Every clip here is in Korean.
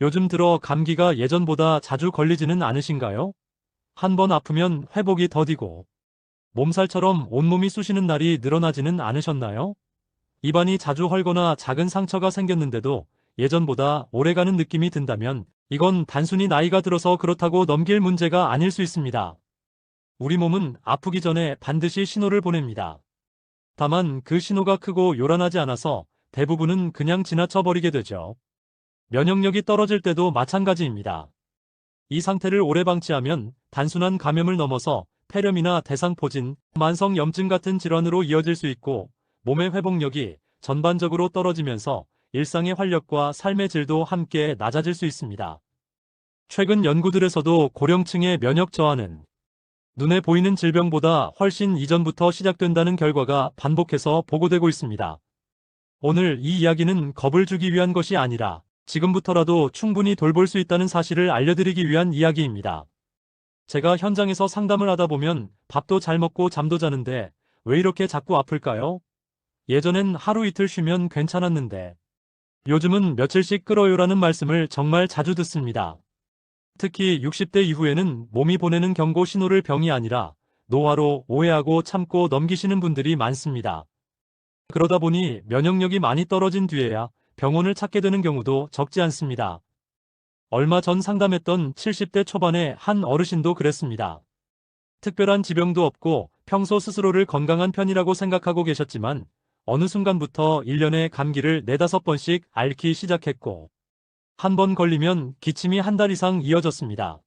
요즘 들어 감기가 예전보다 자주 걸리지는 않으신가요? 한 번 아프면 회복이 더디고 몸살처럼 온몸이 쑤시는 날이 늘어나지는 않으셨나요? 입안이 자주 헐거나 작은 상처가 생겼는데도 예전보다 오래가는 느낌이 든다면 이건 단순히 나이가 들어서 그렇다고 넘길 문제가 아닐 수 있습니다. 우리 몸은 아프기 전에 반드시 신호를 보냅니다. 다만 그 신호가 크고 요란하지 않아서 대부분은 그냥 지나쳐 버리게 되죠. 면역력이 떨어질 때도 마찬가지입니다. 이 상태를 오래 방치하면 단순한 감염을 넘어서 폐렴이나 대상포진, 만성염증 같은 질환으로 이어질 수 있고 몸의 회복력이 전반적으로 떨어지면서 일상의 활력과 삶의 질도 함께 낮아질 수 있습니다. 최근 연구들에서도 고령층의 면역 저하는 눈에 보이는 질병보다 훨씬 이전부터 시작된다는 결과가 반복해서 보고되고 있습니다. 오늘 이 이야기는 겁을 주기 위한 것이 아니라 지금부터라도 충분히 돌볼 수 있다는 사실을 알려드리기 위한 이야기입니다. 제가 현장에서 상담을 하다 보면 밥도 잘 먹고 잠도 자는데 왜 이렇게 자꾸 아플까요? 예전엔 하루 이틀 쉬면 괜찮았는데 요즘은 며칠씩 끌어요라는 말씀을 정말 자주 듣습니다. 특히 60대 이후에는 몸이 보내는 경고 신호를 병이 아니라 노화로 오해하고 참고 넘기시는 분들이 많습니다. 그러다 보니 면역력이 많이 떨어진 뒤에야 병원을 찾게 되는 경우도 적지 않습니다. 얼마 전 상담했던 70대 초반의 한 어르신도 그랬습니다. 특별한 지병도 없고 평소 스스로를 건강한 편이라고 생각하고 계셨지만 어느 순간부터 1년에 감기를 4~5번씩 앓기 시작했고 한 번 걸리면 기침이 한 달 이상 이어졌습니다.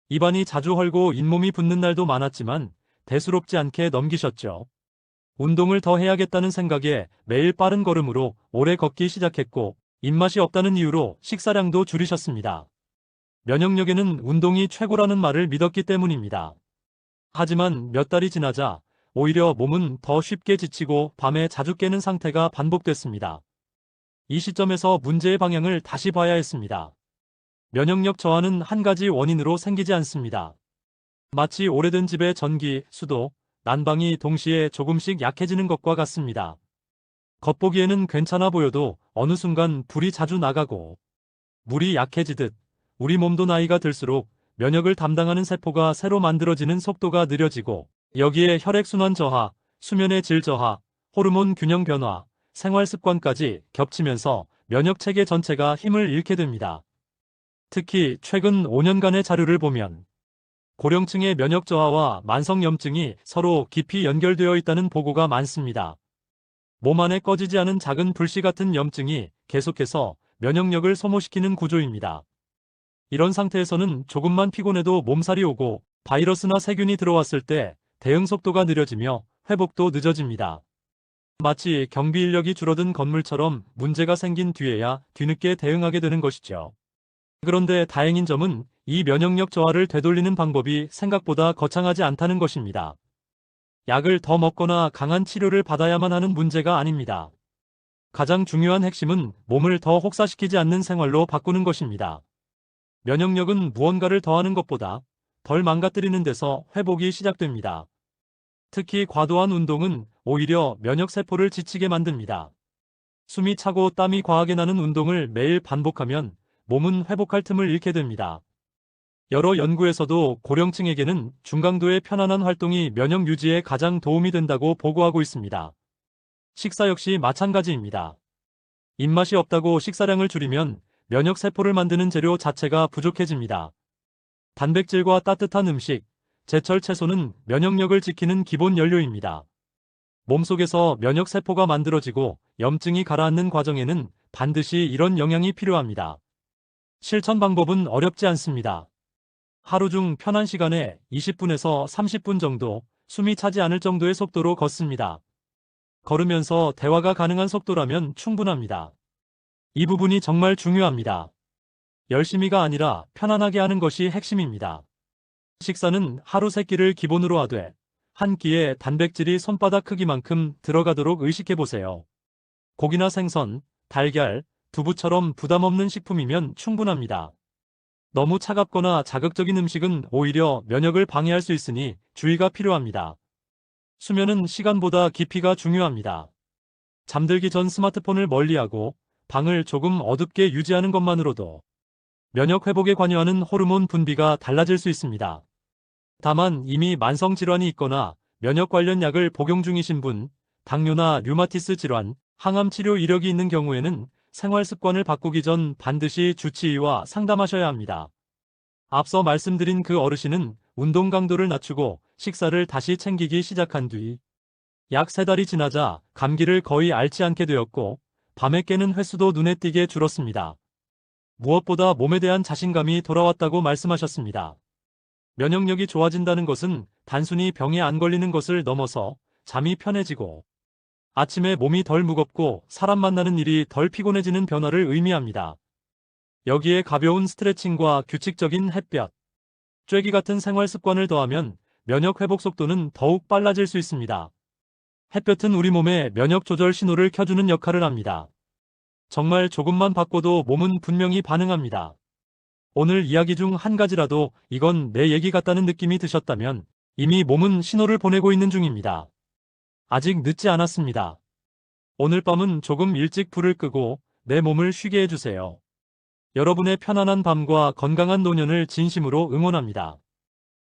입안이 자주 헐고 잇몸이 붓는 날도 많았지만 대수롭지 않게 넘기셨죠. 운동을 더 해야겠다는 생각에 매일 빠른 걸음으로 오래 걷기 시작했고 입맛이 없다는 이유로 식사량도 줄이셨습니다. 면역력에는 운동이 최고라는 말을 믿었기 때문입니다. 하지만 몇 달이 지나자 오히려 몸은 더 쉽게 지치고 밤에 자주 깨는 상태가 반복됐습니다. 이 시점에서 문제의 방향을 다시 봐야 했습니다. 면역력 저하는 한 가지 원인으로 생기지 않습니다. 마치 오래된 집의 전기, 수도, 난방이 동시에 조금씩 약해지는 것과 같습니다. 겉보기에는 괜찮아 보여도 어느 순간 불이 자주 나가고 물이 약해지듯 우리 몸도 나이가 들수록 면역을 담당하는 세포가 새로 만들어지는 속도가 느려지고 여기에 혈액순환 저하, 수면의 질 저하, 호르몬 균형 변화, 생활 습관까지 겹치면서 면역 체계 전체가 힘을 잃게 됩니다. 특히 최근 5년간의 자료를 보면 고령층의 면역 저하와 만성염증이 서로 깊이 연결되어 있다는 보고가 많습니다. 몸 안에 꺼지지 않은 작은 불씨 같은 염증이 계속해서 면역력을 소모시키는 구조입니다. 이런 상태에서는 조금만 피곤해도 몸살이 오고 바이러스나 세균이 들어왔을 때 대응 속도가 느려지며 회복도 늦어집니다. 마치 경비 인력이 줄어든 건물처럼 문제가 생긴 뒤에야 뒤늦게 대응하게 되는 것이죠. 그런데 다행인 점은 이 면역력 저하를 되돌리는 방법이 생각보다 거창하지 않다는 것입니다. 약을 더 먹거나 강한 치료를 받아야만 하는 문제가 아닙니다. 가장 중요한 핵심은 몸을 더 혹사시키지 않는 생활로 바꾸는 것입니다. 면역력은 무언가를 더하는 것보다 덜 망가뜨리는 데서 회복이 시작됩니다. 특히 과도한 운동은 오히려 면역세포를 지치게 만듭니다. 숨이 차고 땀이 과하게 나는 운동을 매일 반복하면 몸은 회복할 틈을 잃게 됩니다. 여러 연구에서도 고령층에게는 중강도의 편안한 활동이 면역 유지에 가장 도움이 된다고 보고하고 있습니다. 식사 역시 마찬가지입니다. 입맛이 없다고 식사량을 줄이면 면역세포를 만드는 재료 자체가 부족해집니다. 단백질과 따뜻한 음식, 제철 채소는 면역력을 지키는 기본 연료입니다. 몸속에서 면역세포가 만들어지고 염증이 가라앉는 과정에는 반드시 이런 영양이 필요합니다. 실천 방법은 어렵지 않습니다. 하루 중 편한 시간에 20분에서 30분 정도 숨이 차지 않을 정도의 속도로 걷습니다. 걸으면서 대화가 가능한 속도라면 충분합니다. 이 부분이 정말 중요합니다. 열심히가 아니라 편안하게 하는 것이 핵심입니다. 식사는 하루 3끼를 기본으로 하되 한 끼에 단백질이 손바닥 크기만큼 들어가도록 의식해보세요. 고기나 생선, 달걀, 두부처럼 부담 없는 식품이면 충분합니다. 너무 차갑거나 자극적인 음식은 오히려 면역을 방해할 수 있으니 주의가 필요합니다. 수면은 시간보다 깊이가 중요합니다. 잠들기 전 스마트폰을 멀리하고 방을 조금 어둡게 유지하는 것만으로도 면역 회복에 관여하는 호르몬 분비가 달라질 수 있습니다. 다만 이미 만성 질환이 있거나 면역 관련 약을 복용 중이신 분, 당뇨나 류마티스 질환, 항암 치료 이력이 있는 경우에는 생활 습관을 바꾸기 전 반드시 주치의와 상담하셔야 합니다. 앞서 말씀드린 그 어르신은 운동 강도를 낮추고 식사를 다시 챙기기 시작한 뒤 약 3달이 지나자 감기를 거의 앓지 않게 되었고 밤에 깨는 횟수도 눈에 띄게 줄었습니다. 무엇보다 몸에 대한 자신감이 돌아왔다고 말씀하셨습니다. 면역력이 좋아진다는 것은 단순히 병에 안 걸리는 것을 넘어서 잠이 편해지고 아침에 몸이 덜 무겁고 사람 만나는 일이 덜 피곤해지는 변화를 의미합니다. 여기에 가벼운 스트레칭과 규칙적인 햇볕, 쬐기 같은 생활 습관을 더하면 면역 회복 속도는 더욱 빨라질 수 있습니다. 햇볕은 우리 몸의 면역 조절 신호를 켜주는 역할을 합니다. 정말 조금만 바꿔도 몸은 분명히 반응합니다. 오늘 이야기 중 한 가지라도 이건 내 얘기 같다는 느낌이 드셨다면 이미 몸은 신호를 보내고 있는 중입니다. 아직 늦지 않았습니다. 오늘 밤은 조금 일찍 불을 끄고 내 몸을 쉬게 해주세요. 여러분의 편안한 밤과 건강한 노년을 진심으로 응원합니다.